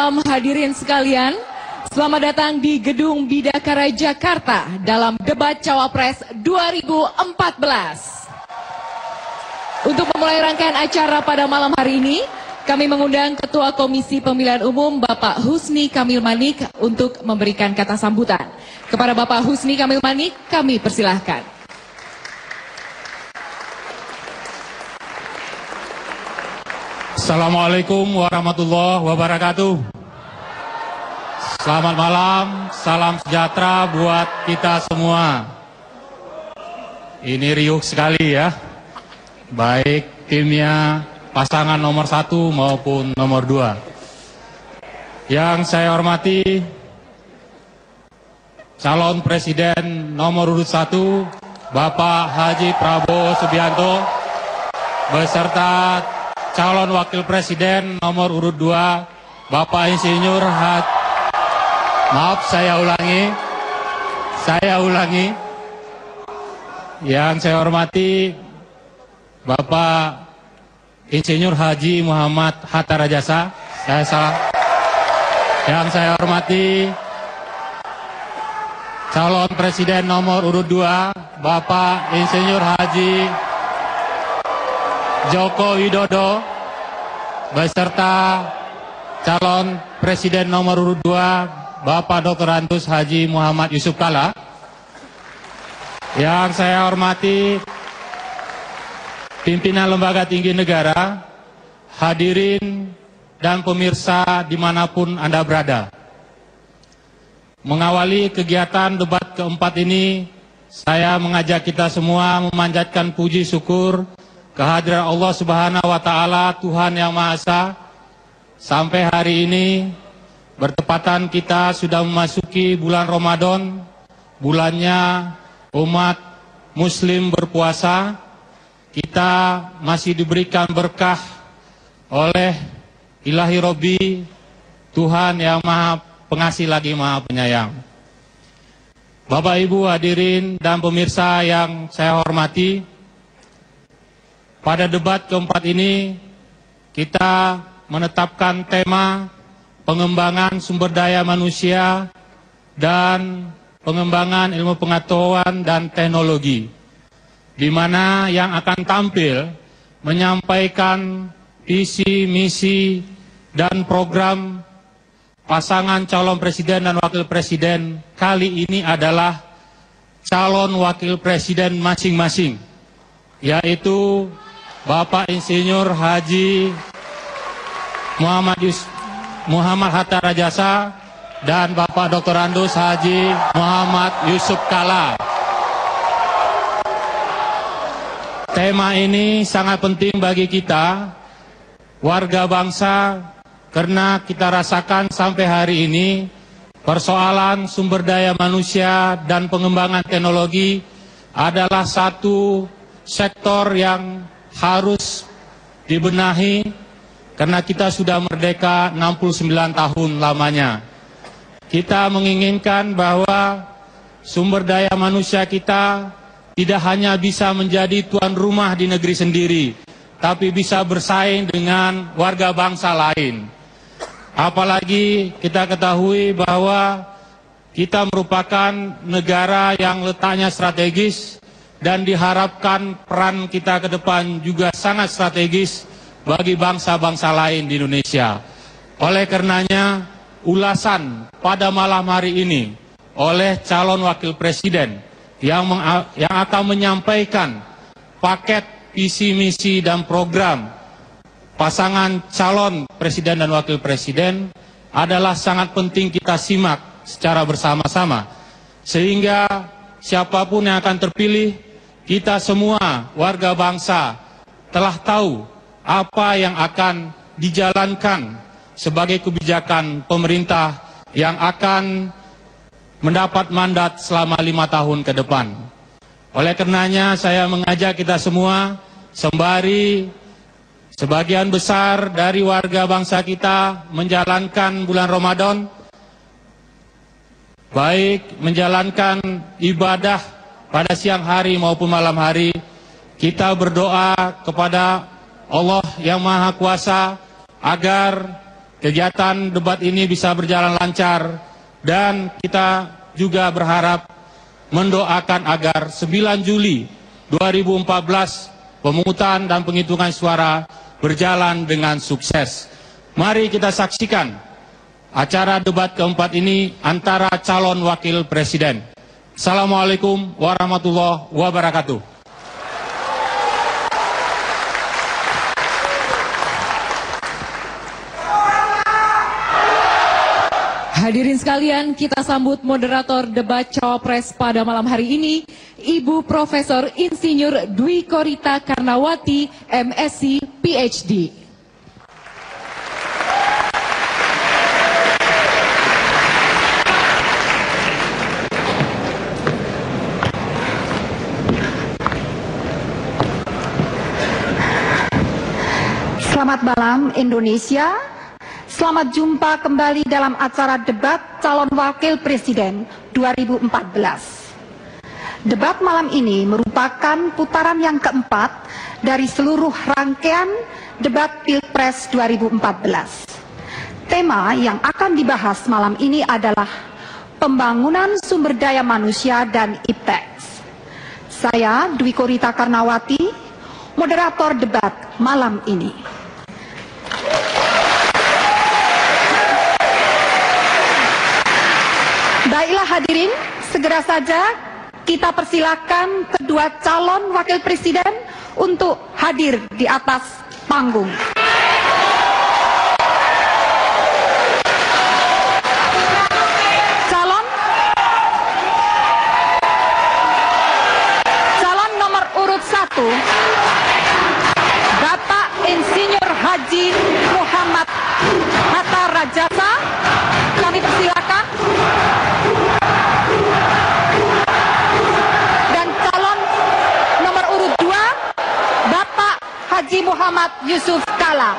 Hadirin sekalian, selamat datang di Gedung Bidakara Jakarta dalam debat Cawapres 2014. Untuk memulai rangkaian acara pada malam hari ini, kami mengundang Ketua Komisi Pemilihan Umum Bapak Husni Kamil Manik untuk memberikan kata sambutan. Kepada Bapak Husni Kamil Manik, kami persilahkan. Assalamualaikum warahmatullahi wabarakatuh. Selamat malam, salam sejahtera buat kita semua. Ini riuh sekali ya, baik timnya pasangan nomor 1 maupun nomor 2. Yang saya hormati calon presiden nomor urut 1 Bapak Haji Prabowo Subianto beserta calon wakil presiden nomor urut 2 Bapak Insinyur saya ulangi. Yang saya hormati Bapak Insinyur Haji Muhammad Hatta Rajasa. Saya salah. Yang saya hormati calon presiden nomor urut 2 Bapak Insinyur Haji Joko Widodo beserta calon presiden nomor urut 2 Bapak Dr. Antus Haji Muhammad Yusuf Kalla. Yang saya hormati pimpinan lembaga tinggi negara, hadirin dan pemirsa dimanapun Anda berada. Mengawali kegiatan debat keempat ini, saya mengajak kita semua memanjatkan puji syukur kehadiran Allah Subhanahu wa Ta'ala, Tuhan Yang Maha Esa. Sampai hari ini bertepatan kita sudah memasuki bulan Ramadan, bulannya umat muslim berpuasa. Kita masih diberikan berkah oleh Ilahi Robbi, Tuhan Yang Maha Pengasih lagi Maha Penyayang. Bapak Ibu hadirin dan pemirsa yang saya hormati, pada debat keempat ini kita menetapkan tema pengembangan sumber daya manusia dan pengembangan ilmu pengetahuan dan teknologi, di mana yang akan tampil menyampaikan visi, misi, dan program pasangan calon presiden dan wakil presiden kali ini adalah calon wakil presiden masing-masing, yaitu Bapak Insinyur Haji Muhammad Hatta Rajasa dan Bapak Dr. Antus Haji Muhammad Yusuf Kalla. Tema ini sangat penting bagi kita, warga bangsa, karena kita rasakan sampai hari ini persoalan sumber daya manusia dan pengembangan teknologi adalah satu sektor yang harus dibenahi karena kita sudah merdeka 69 tahun lamanya. Kita menginginkan bahwa sumber daya manusia kita tidak hanya bisa menjadi tuan rumah di negeri sendiri, tapi bisa bersaing dengan warga bangsa lain. Apalagi kita ketahui bahwa kita merupakan negara yang letaknya strategis dan diharapkan peran kita ke depan juga sangat strategis bagi bangsa-bangsa lain di Indonesia. Oleh karenanya, ulasan pada malam hari ini oleh calon wakil presiden yang akan menyampaikan paket visi, misi, dan program pasangan calon presiden dan wakil presiden adalah sangat penting kita simak secara bersama-sama. Sehingga siapapun yang akan terpilih, kita semua warga bangsa telah tahu apa yang akan dijalankan sebagai kebijakan pemerintah yang akan mendapat mandat selama 5 tahun ke depan. Oleh karenanya saya mengajak kita semua, sembari sebagian besar dari warga bangsa kita menjalankan bulan Ramadan, baik menjalankan ibadah pada siang hari maupun malam hari, kita berdoa kepada Allah yang Maha Kuasa agar kegiatan debat ini bisa berjalan lancar dan kita juga berharap mendoakan agar 9 Juli 2014 pemungutan dan penghitungan suara berjalan dengan sukses. Mari kita saksikan acara debat keempat ini antara calon wakil presiden. Assalamualaikum warahmatullahi wabarakatuh. Hadirin sekalian, kita sambut moderator debat Cawapres pada malam hari ini, Ibu Profesor Insinyur Dwi Korita Karnawati, MSc, PhD. Selamat malam Indonesia. Selamat jumpa kembali dalam acara debat calon wakil presiden 2014. Debat malam ini merupakan putaran yang keempat dari seluruh rangkaian debat Pilpres 2014. Tema yang akan dibahas malam ini adalah pembangunan sumber daya manusia dan iptek. Saya Dwi Korita Karnawati, moderator debat malam ini. Baiklah hadirin, segera saja kita persilakan kedua calon wakil presiden untuk hadir di atas panggung. Calon nomor urut 1, Bapak Insinyur Haji Muhammad Hatta Rajasa, kami persilakan. Dan calon nomor urut 2, Bapak Haji Muhammad Yusuf Kala.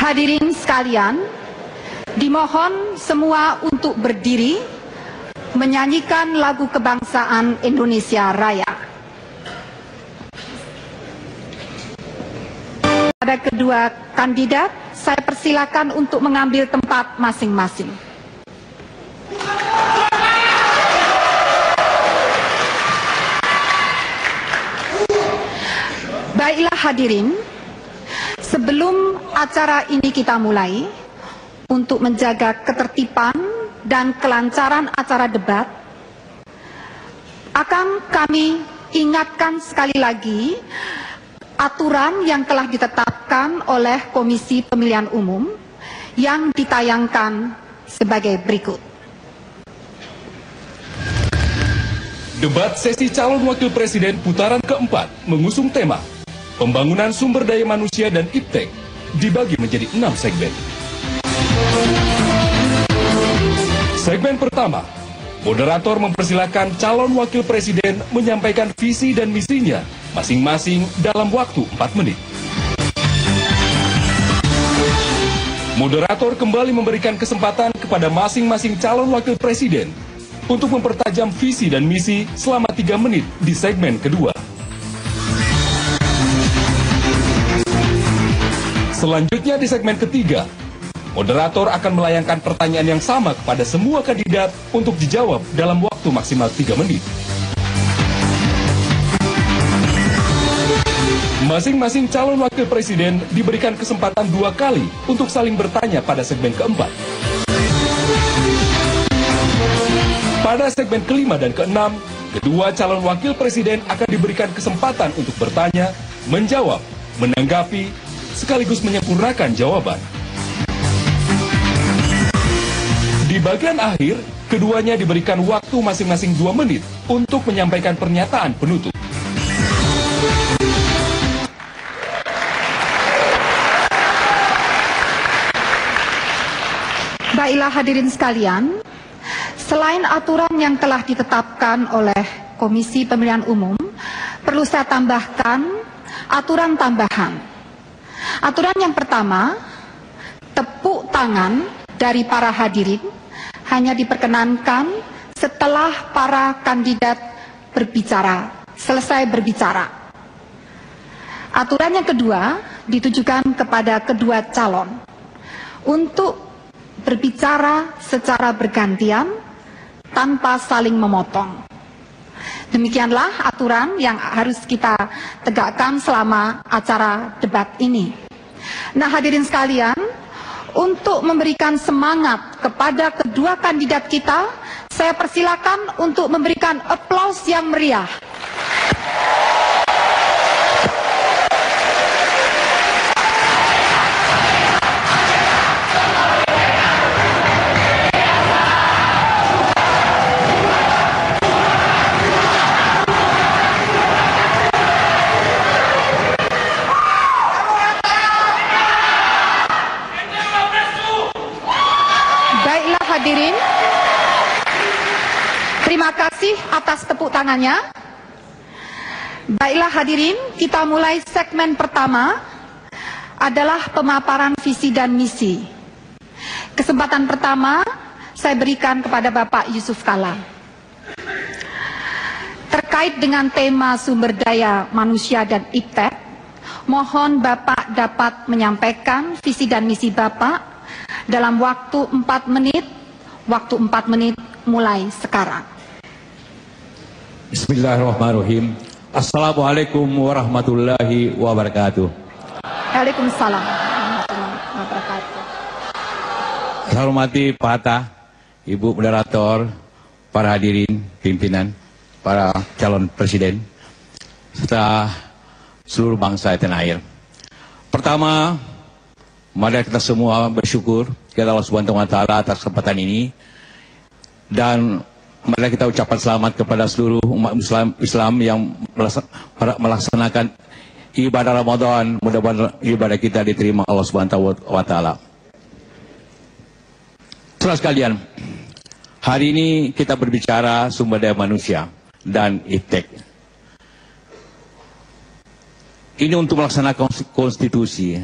Hadirin sekalian, dimohon semua untuk berdiri menyanyikan lagu kebangsaan Indonesia Raya. Pada kedua kandidat, saya persilakan untuk mengambil tempat masing-masing. Baiklah hadirin, sebelum acara ini kita mulai, untuk menjaga ketertiban dan kelancaran acara debat, akan kami ingatkan sekali lagi aturan yang telah ditetapkan oleh Komisi Pemilihan Umum yang ditayangkan sebagai berikut. Debat sesi calon wakil presiden putaran keempat mengusung tema pembangunan sumber daya manusia dan iptek dibagi menjadi 6 segmen. Segmen pertama, moderator mempersilahkan calon wakil presiden menyampaikan visi dan misinya masing-masing dalam waktu 4 menit. Moderator kembali memberikan kesempatan kepada masing-masing calon wakil presiden untuk mempertajam visi dan misi selama 3 menit di segmen kedua. Selanjutnya di segmen ketiga, moderator akan melayangkan pertanyaan yang sama kepada semua kandidat untuk dijawab dalam waktu maksimal 3 menit. Masing-masing calon wakil presiden diberikan kesempatan 2 kali untuk saling bertanya pada segmen keempat. Pada segmen kelima dan keenam, kedua calon wakil presiden akan diberikan kesempatan untuk bertanya, menjawab, menanggapi, sekaligus menyempurnakan jawaban. Di bagian akhir, keduanya diberikan waktu masing-masing 2 menit untuk menyampaikan pernyataan penutup. Baiklah hadirin sekalian, Selain aturan yang telah ditetapkan oleh Komisi Pemilihan Umum, perlu saya tambahkan aturan tambahan. Aturan yang pertama, tepuk tangan dari para hadirin hanya diperkenankan setelah para kandidat selesai berbicara. Aturan yang kedua ditujukan kepada kedua calon untuk berbicara secara bergantian tanpa saling memotong. Demikianlah aturan yang harus kita tegakkan selama acara debat ini. Nah, hadirin sekalian, untuk memberikan semangat kepada kedua kandidat kita, saya persilakan untuk memberikan aplaus yang meriah. Hadirin, terima kasih atas tepuk tangannya. Baiklah hadirin, kita mulai segmen pertama adalah pemaparan visi dan misi. Kesempatan pertama saya berikan kepada Bapak Yusuf Kalla. Terkait dengan tema sumber daya manusia dan iptek, mohon Bapak dapat menyampaikan visi dan misi Bapak dalam waktu 4 menit. Waktu 4 menit mulai sekarang. Bismillahirrahmanirrahim. Assalamualaikum warahmatullahi wabarakatuh. Waalaikumsalam warahmatullahi wabarakatuh. Saya hormati Pak Hatta, Ibu Moderator, para hadirin, pimpinan, para calon presiden, serta seluruh bangsa tanah air. Pertama, mari kita semua bersyukur kepada Allah Subhanahu wa Ta'ala atas kesempatan ini, dan mari kita ucapkan selamat kepada seluruh umat Islam yang melaksanakan ibadah Ramadan. Mudah-mudahan ibadah kita diterima Allah Subhanahu wa Ta'ala. Saudara sekalian, hari ini kita berbicara sumber daya manusia dan iptek. Ini untuk melaksanakan konstitusi.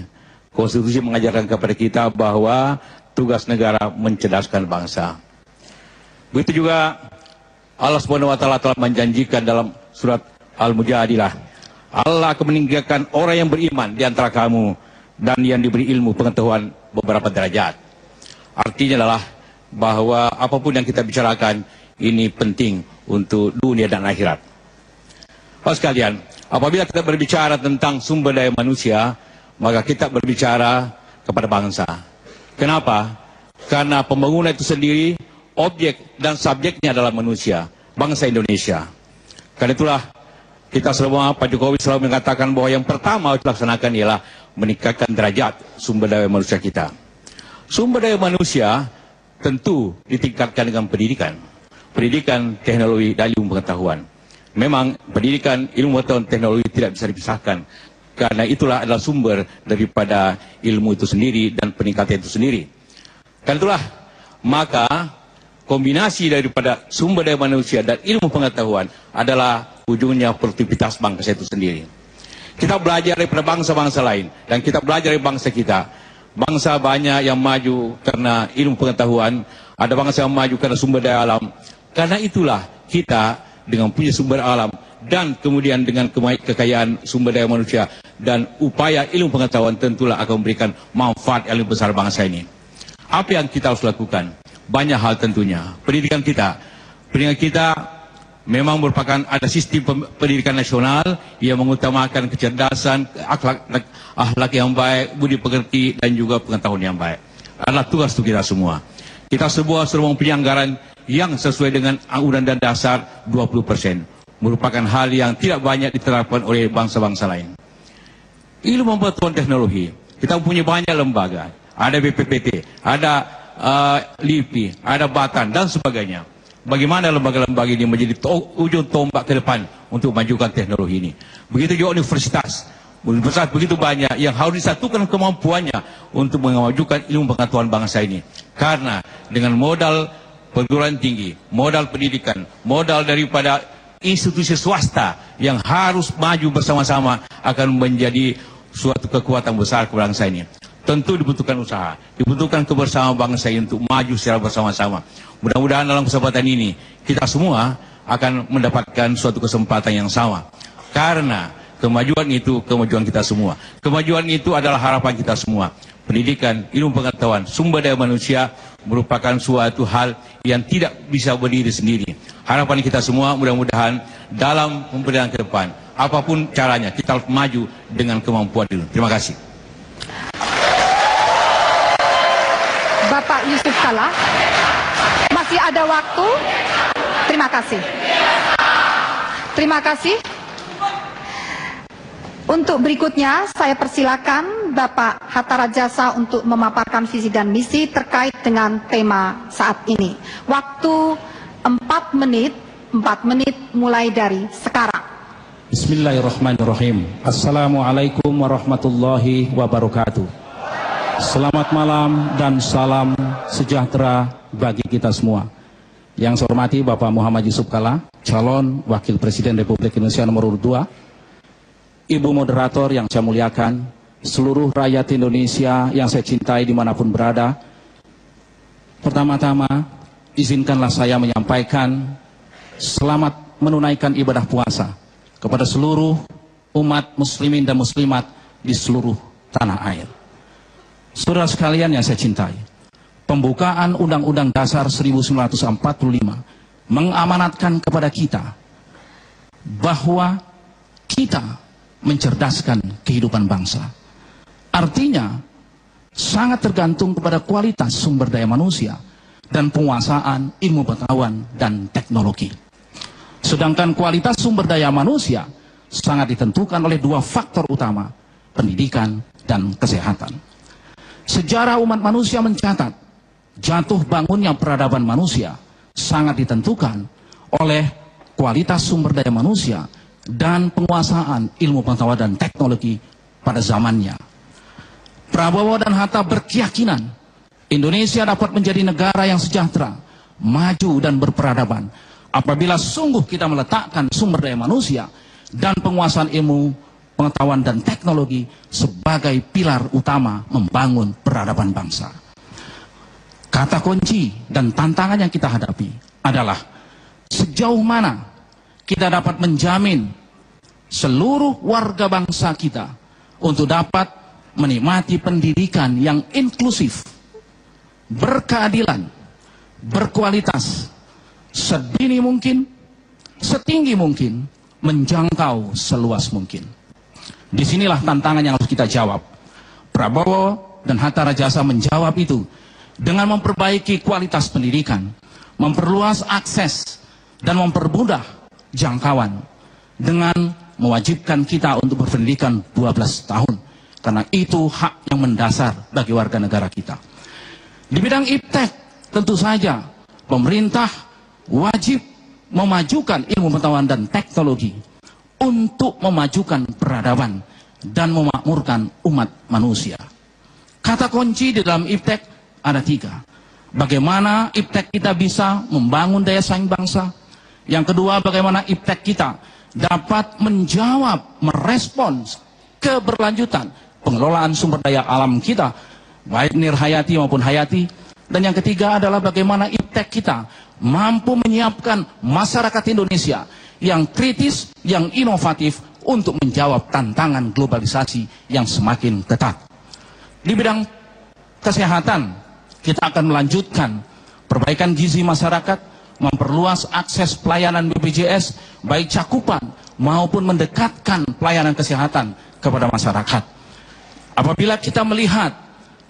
Konstitusi mengajarkan kepada kita bahwa tugas negara mencerdaskan bangsa. Begitu juga Allah Subhanahu wa Ta'ala telah menjanjikan dalam surat Al-Mujadilah, Allah akan meninggikan orang yang beriman di antara kamu dan yang diberi ilmu pengetahuan beberapa derajat. Artinya adalah bahwa apapun yang kita bicarakan ini penting untuk dunia dan akhirat. Bapak sekalian, apabila kita berbicara tentang sumber daya manusia, maka kita berbicara kepada bangsa. Kenapa? Karena pembangunan itu sendiri, objek dan subjeknya adalah manusia, bangsa Indonesia. Karena itulah kita semua, Pak Jokowi selalu mengatakan bahwa yang pertama harus dilaksanakan ialah meningkatkan derajat sumber daya manusia kita. Sumber daya manusia tentu ditingkatkan dengan pendidikan. Pendidikan, teknologi, dan ilmu pengetahuan. Memang pendidikan, ilmu pengetahuan, teknologi tidak bisa dipisahkan. Karena itulah adalah sumber daripada ilmu itu sendiri dan peningkatan itu sendiri. Karena itulah, maka kombinasi daripada sumber daya manusia dan ilmu pengetahuan adalah ujungnya produktivitas bangsa itu sendiri. Kita belajar daripada bangsa-bangsa lain dan kita belajar dari bangsa kita. Bangsa banyak yang maju karena ilmu pengetahuan, ada bangsa yang maju karena sumber daya alam. Karena itulah kita dengan punya sumber alam dan kemudian dengan kekayaan sumber daya manusia dan upaya ilmu pengetahuan tentulah akan memberikan manfaat yang lebih besar bangsa ini. Apa yang kita harus lakukan? Banyak hal tentunya. Pendidikan kita memang merupakan ada sistem pendidikan nasional yang mengutamakan kecerdasan, akhlak yang baik, budi pekerti dan juga pengetahuan yang baik. Adalah tugas untuk kita semua. Kita semua mempunyai anggaran yang sesuai dengan Undang-Undang Dasar 20%. Merupakan hal yang tidak banyak diterapkan oleh bangsa-bangsa lain. Ilmu pengetahuan teknologi, kita mempunyai banyak lembaga. Ada BPPT, ada LIPI, ada Batan dan sebagainya. Bagaimana lembaga-lembaga ini menjadi ujung tombak ke depan untuk memajukan teknologi ini. Begitu juga universitas begitu banyak yang harus disatukan kemampuannya untuk memajukan ilmu pengetahuan bangsa ini. Karena dengan modal perguruan tinggi, modal pendidikan, modal daripada institusi swasta yang harus maju bersama-sama akan menjadi suatu kekuatan besar ke bangsa ini. Tentu dibutuhkan usaha, dibutuhkan kebersamaan bangsa ini untuk maju secara bersama-sama. Mudah-mudahan dalam kesempatan ini kita semua akan mendapatkan suatu kesempatan yang sama. Karena kemajuan itu kemajuan kita semua. Kemajuan itu adalah harapan kita semua. Pendidikan, ilmu pengetahuan, sumber daya manusia merupakan suatu hal yang tidak bisa berdiri sendiri. Harapan kita semua mudah-mudahan dalam pemerintahan ke depan, apapun caranya kita harus maju dengan kemampuan itu. Terima kasih. Bapak Yusuf Kalla, masih ada waktu. Terima kasih. Terima kasih. Untuk berikutnya, saya persilakan Bapak Hatta Rajasa untuk memaparkan visi dan misi terkait dengan tema saat ini. Waktu 4 menit mulai dari sekarang. Bismillahirrahmanirrahim. Assalamualaikum warahmatullahi wabarakatuh. Selamat malam dan salam sejahtera bagi kita semua. Yang saya hormati Bapak Muhammad Yusuf Kalla, calon Wakil Presiden Republik Indonesia nomor 2, Ibu Moderator yang saya muliakan, seluruh rakyat Indonesia yang saya cintai dimanapun berada. Pertama-tama, izinkanlah saya menyampaikan selamat menunaikan ibadah puasa kepada seluruh umat muslimin dan muslimat di seluruh tanah air. Saudara sekalian yang saya cintai, pembukaan Undang-Undang Dasar 1945 mengamanatkan kepada kita bahwa kita mencerdaskan kehidupan bangsa. Artinya, sangat tergantung kepada kualitas sumber daya manusia dan penguasaan ilmu pengetahuan dan teknologi. Sedangkan kualitas sumber daya manusia sangat ditentukan oleh 2 faktor utama, pendidikan dan kesehatan. Sejarah umat manusia mencatat, jatuh bangunnya peradaban manusia sangat ditentukan oleh kualitas sumber daya manusia dan penguasaan ilmu pengetahuan dan teknologi pada zamannya. Prabowo dan Hatta berkeyakinan Indonesia dapat menjadi negara yang sejahtera, maju dan berperadaban apabila sungguh kita meletakkan sumber daya manusia dan penguasaan ilmu pengetahuan dan teknologi sebagai pilar utama membangun peradaban bangsa. Kata kunci dan tantangan yang kita hadapi adalah sejauh mana kita dapat menjamin seluruh warga bangsa kita untuk dapat menikmati pendidikan yang inklusif, berkeadilan, berkualitas, sedini mungkin, setinggi mungkin, menjangkau seluas mungkin. Disinilah tantangan yang harus kita jawab. Prabowo dan Hatta Rajasa menjawab itu dengan memperbaiki kualitas pendidikan, memperluas akses, dan mempermudah jangkauan dengan mewajibkan kita untuk berpendidikan 12 tahun. Karena itu hak yang mendasar bagi warga negara kita. Di bidang iptek, tentu saja pemerintah wajib memajukan ilmu pengetahuan dan teknologi untuk memajukan peradaban dan memakmurkan umat manusia. Kata kunci di dalam iptek ada 3. Bagaimana iptek kita bisa membangun daya saing bangsa. Yang kedua, bagaimana iptek kita dapat menjawab, merespons keberlanjutan pengelolaan sumber daya alam kita, baik nirhayati maupun hayati. Dan yang ketiga adalah bagaimana iptek kita mampu menyiapkan masyarakat Indonesia yang kritis, yang inovatif untuk menjawab tantangan globalisasi yang semakin ketat. Di bidang kesehatan, kita akan melanjutkan perbaikan gizi masyarakat, memperluas akses pelayanan BPJS, baik cakupan maupun mendekatkan pelayanan kesehatan kepada masyarakat. Apabila kita melihat,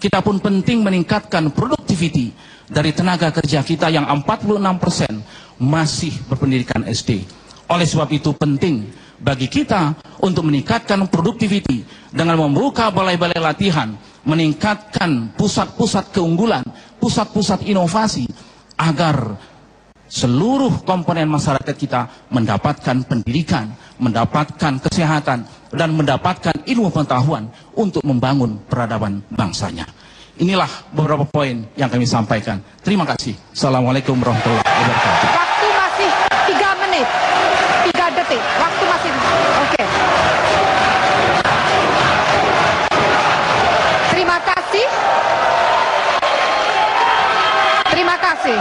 kita pun penting meningkatkan produktiviti dari tenaga kerja kita yang 46% masih berpendidikan SD. Oleh sebab itu penting bagi kita untuk meningkatkan produktiviti dengan membuka balai-balai latihan, meningkatkan pusat-pusat keunggulan, pusat-pusat inovasi, agar seluruh komponen masyarakat kita mendapatkan pendidikan, mendapatkan kesehatan, dan mendapatkan ilmu pengetahuan untuk membangun peradaban bangsanya. Inilah beberapa poin yang kami sampaikan. Terima kasih. Assalamualaikum warahmatullahi wabarakatuh. Waktu masih 3 menit, 3 detik. Waktu masih, oke. Terima kasih. Terima kasih.